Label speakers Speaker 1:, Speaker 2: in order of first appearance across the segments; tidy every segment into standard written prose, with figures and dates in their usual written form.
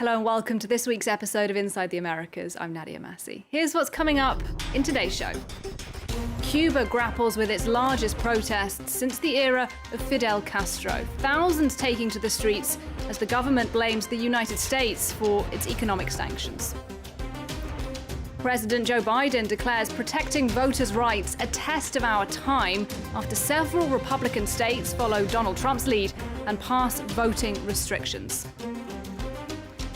Speaker 1: Hello and welcome to this week's episode of Inside the Americas. I'm Nadia Massey. Here's what's coming up in today's show. Cuba grapples with its largest protests since the era of Fidel Castro. Thousands taking to the streets as the government blames the United States for its economic sanctions. President Joe Biden declares protecting voters' rights a test of our time after several Republican states follow Donald Trump's lead and pass voting restrictions.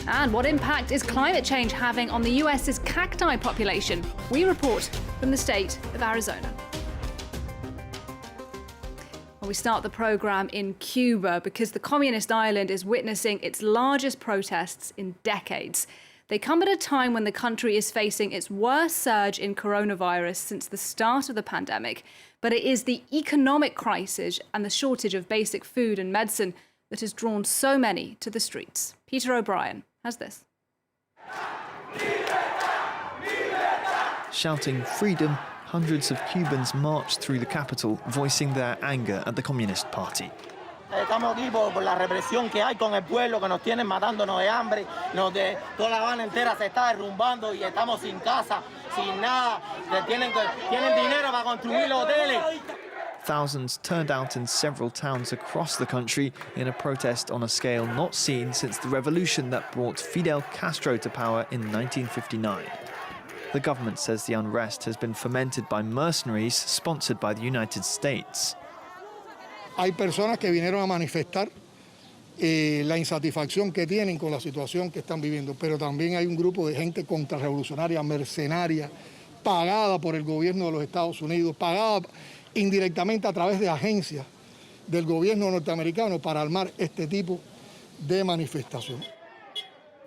Speaker 1: And what impact is climate change having on the US's cacti population? We report from the state of Arizona. Well, we start the program in Cuba because the communist island is witnessing its largest protests in decades. They come at a time when the country is facing its worst surge in coronavirus since the start of the pandemic. But it is the economic crisis and the shortage of basic food and medicine that has drawn so many to the streets. Peter O'Brien has this.
Speaker 2: Shouting freedom, hundreds of Cubans marched through the capital, voicing their anger at the Communist Party.
Speaker 3: Estamos aquí por la represión que hay con el pueblo, que nos tienen matándonos de hambre, toda La Habana entera se está derrumbando y estamos sin casa, sin nada, tienen dinero para construir los hoteles.
Speaker 2: Thousands turned out in several towns across the country in a protest on a scale not seen since the revolution that brought Fidel Castro to power in 1959. The government says the unrest has been fomented by mercenaries sponsored by the United States.
Speaker 4: Hay personas que vinieron a manifestar la insatisfacción que tienen con la situación que están viviendo, pero también hay un grupo de gente contrarrevolucionaria, mercenaria, pagada por el gobierno de los Estados Unidos, pagada indirectamente a través de agencias del gobierno norteamericano para armar este tipo de manifestación.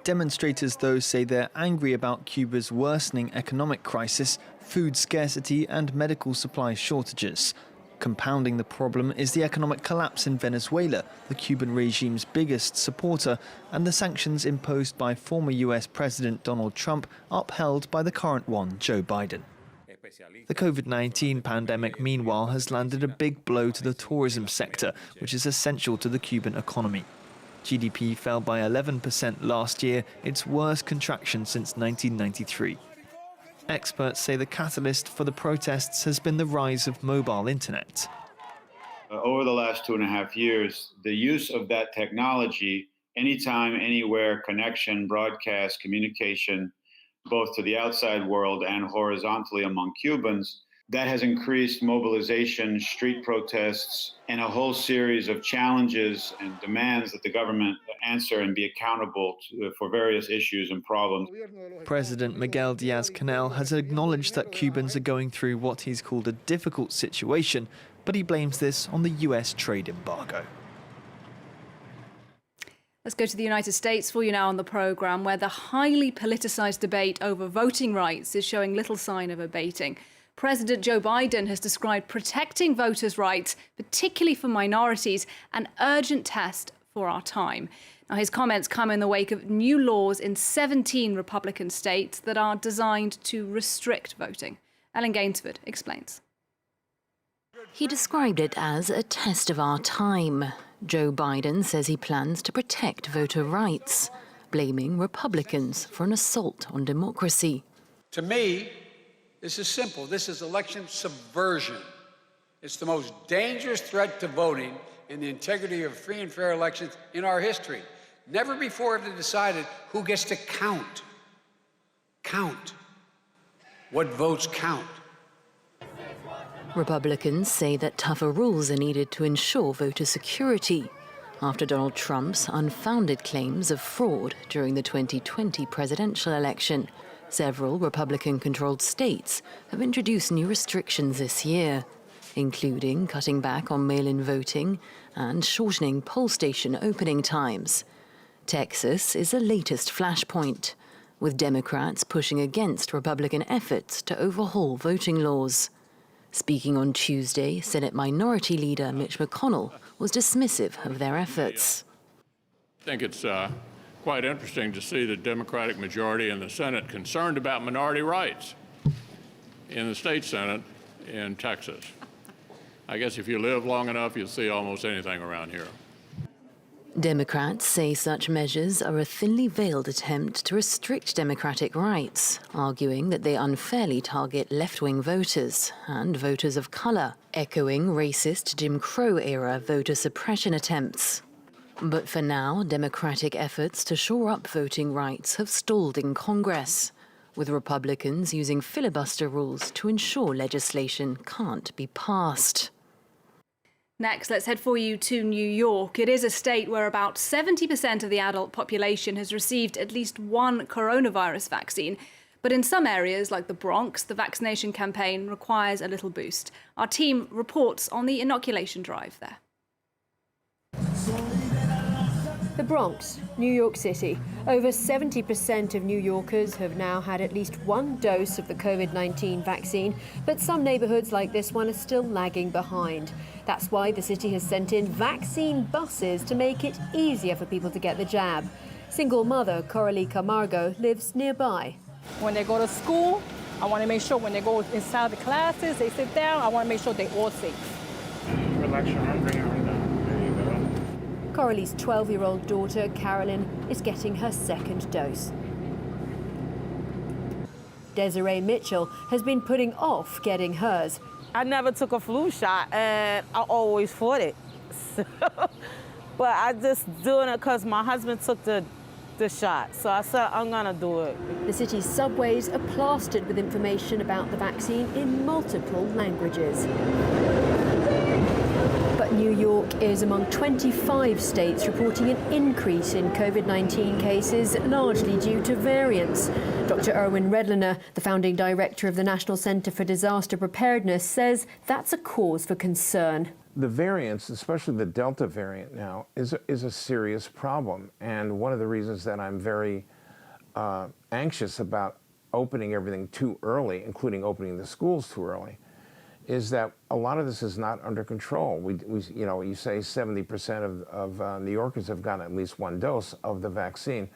Speaker 2: Demonstrators, though, say they're angry about Cuba's worsening economic crisis, food scarcity and medical supply shortages. Compounding the problem is the economic collapse in Venezuela, the Cuban regime's biggest supporter, and the sanctions imposed by former US President Donald Trump, upheld by the current one, Joe Biden. The Covid-19 pandemic, meanwhile, has landed a big blow to the tourism sector, which is essential to the Cuban economy. GDP fell by 11% last year, its worst contraction since 1993. Experts say the catalyst for the protests has been the rise of mobile internet.
Speaker 5: Over the last 2.5 years, the use of that technology, anytime, anywhere, connection, broadcast, communication, both to the outside world and horizontally among Cubans, that has increased mobilization, street protests, and a whole series of challenges and demands that the government answer and be accountable for various issues and problems.
Speaker 2: President Miguel Diaz-Canel has acknowledged that Cubans are going through what he's called a difficult situation, but he blames this on the US trade embargo.
Speaker 1: Let's go to the United States for you now on the programme, where the highly politicised debate over voting rights is showing little sign of abating. President Joe Biden has described protecting voters' rights, particularly for minorities, an urgent test for our time. Now, his comments come in the wake of new laws in 17 Republican states that are designed to restrict voting. Ellen Gainsford explains.
Speaker 6: He described it as a test of our time. Joe Biden says he plans to protect voter rights, blaming Republicans for an assault on democracy.
Speaker 7: To me, this is simple. This is election subversion. It's the most dangerous threat to voting and the integrity of free and fair elections in our history. Never before have they decided who gets to count. Count. What votes count.
Speaker 6: Republicans say that tougher rules are needed to ensure voter security after Donald Trump's unfounded claims of fraud during the 2020 presidential election. Several Republican-controlled states have introduced new restrictions this year, including cutting back on mail-in voting and shortening poll station opening times. Texas is the latest flashpoint, with Democrats pushing against Republican efforts to overhaul voting laws. Speaking on Tuesday, Senate Minority Leader Mitch McConnell was dismissive of their efforts.
Speaker 8: I think it's quite interesting to see the Democratic majority in the Senate concerned about minority rights in the state Senate in Texas. I guess if you live long enough, you'll see almost anything around here.
Speaker 6: Democrats say such measures are a thinly veiled attempt to restrict democratic rights, arguing that they unfairly target left-wing voters and voters of colour, echoing racist Jim Crow-era voter suppression attempts. But for now, Democratic efforts to shore up voting rights have stalled in Congress, with Republicans using filibuster rules to ensure legislation can't be passed.
Speaker 1: Next, let's head for you to New York. It is a state where about 70% of the adult population has received at least one coronavirus vaccine. But in some areas, like the Bronx, the vaccination campaign requires a little boost. Our team reports on the inoculation drive there.
Speaker 9: The Bronx, New York City. Over 70% of New Yorkers have now had at least one dose of the COVID-19 vaccine, but some neighborhoods like this one are still lagging behind. That's why the city has sent in vaccine buses to make it easier for people to get the jab. Single mother Coralie Camargo lives nearby.
Speaker 10: When they go to school, I want to make sure when they go inside the classes, they sit down, I want to make sure they're all safe.
Speaker 11: Relax your arm, bring your arm down. There you go.
Speaker 9: Coralie's 12-year-old daughter, Carolyn, is getting her second dose. Desiree Mitchell has been putting off getting hers.
Speaker 10: I never took a flu shot, and I always fought it. But I just doing it because my husband took the shot. So I said, I'm gonna do it.
Speaker 9: The city's subways are plastered with information about the vaccine in multiple languages. But New York is among 25 states reporting an increase in COVID-19 cases, largely due to variants. Dr. Erwin Redliner, the founding director of the National Center for Disaster Preparedness, says that's a cause for concern.
Speaker 12: The variants, especially the Delta variant now, is a serious problem. And one of the reasons that I'm very anxious about opening everything too early, including opening the schools too early, is that a lot of this is not under control. You know, you say 70% of New Yorkers have gotten at least one dose of the vaccine.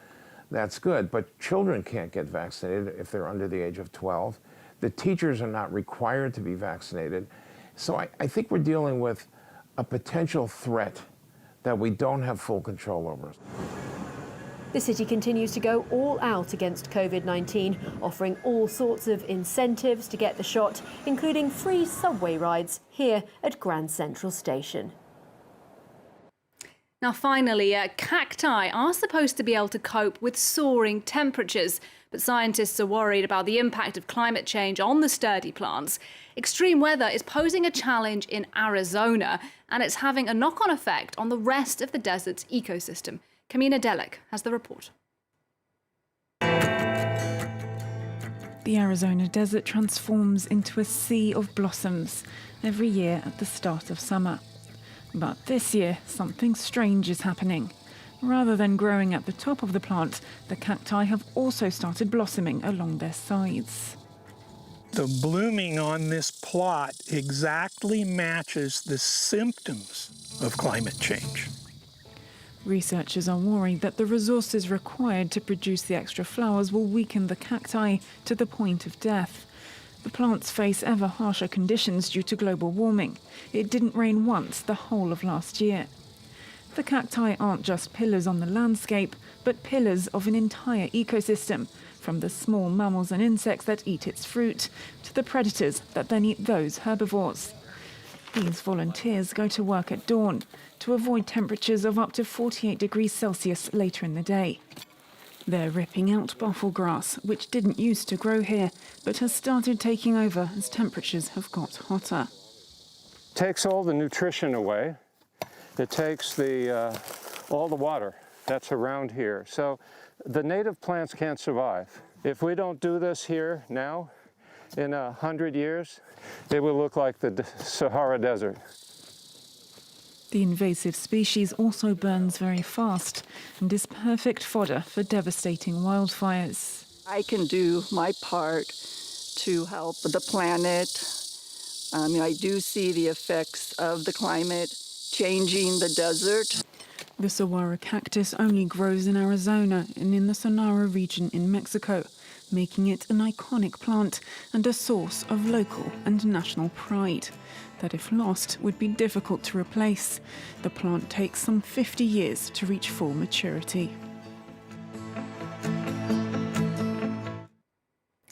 Speaker 12: That's good, but children can't get vaccinated if they're under the age of 12. The teachers are not required to be vaccinated. So I think we're dealing with a potential threat that we don't have full control over.
Speaker 9: The city continues to go all out against COVID-19, offering all sorts of incentives to get the shot, including free subway rides here at Grand Central Station.
Speaker 1: Now, finally, cacti are supposed to be able to cope with soaring temperatures, but scientists are worried about the impact of climate change on the sturdy plants. Extreme weather is posing a challenge in Arizona, and it's having a knock-on effect on the rest of the desert's ecosystem. Kamina Delek has the report.
Speaker 13: The Arizona desert transforms into a sea of blossoms every year at the start of summer. But this year, something strange is happening. Rather than growing at the top of the plant, the cacti have also started blossoming along their sides.
Speaker 11: The blooming on this plot exactly matches the symptoms of climate change.
Speaker 13: Researchers are worried that the resources required to produce the extra flowers will weaken the cacti to the point of death. The plants face ever harsher conditions due to global warming. It didn't rain once the whole of last year. The cacti aren't just pillars on the landscape, but pillars of an entire ecosystem, from the small mammals and insects that eat its fruit to the predators that then eat those herbivores. These volunteers go to work at dawn to avoid temperatures of up to 48 degrees Celsius later in the day. They're ripping out buffel grass, which didn't used to grow here, but has started taking over as temperatures have got hotter.
Speaker 14: Takes all the nutrition away. It takes all the water that's around here. So the native plants can't survive. If we don't do this here now, in 100 years, it will look like the Sahara Desert.
Speaker 13: The invasive species also burns very fast and is perfect fodder for devastating wildfires.
Speaker 15: I can do my part to help the planet. I do see the effects of the climate changing the desert.
Speaker 13: The saguaro cactus only grows in Arizona and in the Sonora region in Mexico. making it an iconic plant and a source of local and national pride that, if lost, would be difficult to replace. The plant takes some 50 years to reach full maturity.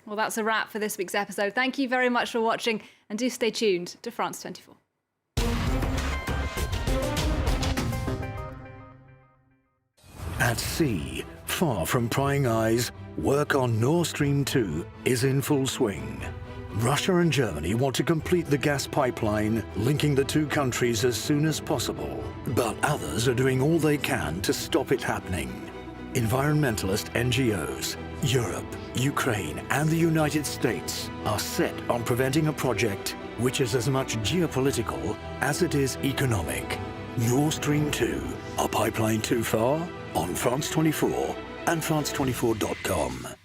Speaker 1: Well, that's a wrap for this week's episode. Thank you very much for watching, and do stay tuned to France 24.
Speaker 16: At sea, far from prying eyes, work on Nord Stream 2 is in full swing. Russia and Germany want to complete the gas pipeline linking the two countries as soon as possible, but others are doing all they can to stop it happening. Environmentalist NGOs, Europe, Ukraine and the United States are set on preventing a project which is as much geopolitical as it is economic. Nord Stream 2, a pipeline too far? On France 24 and France24.com.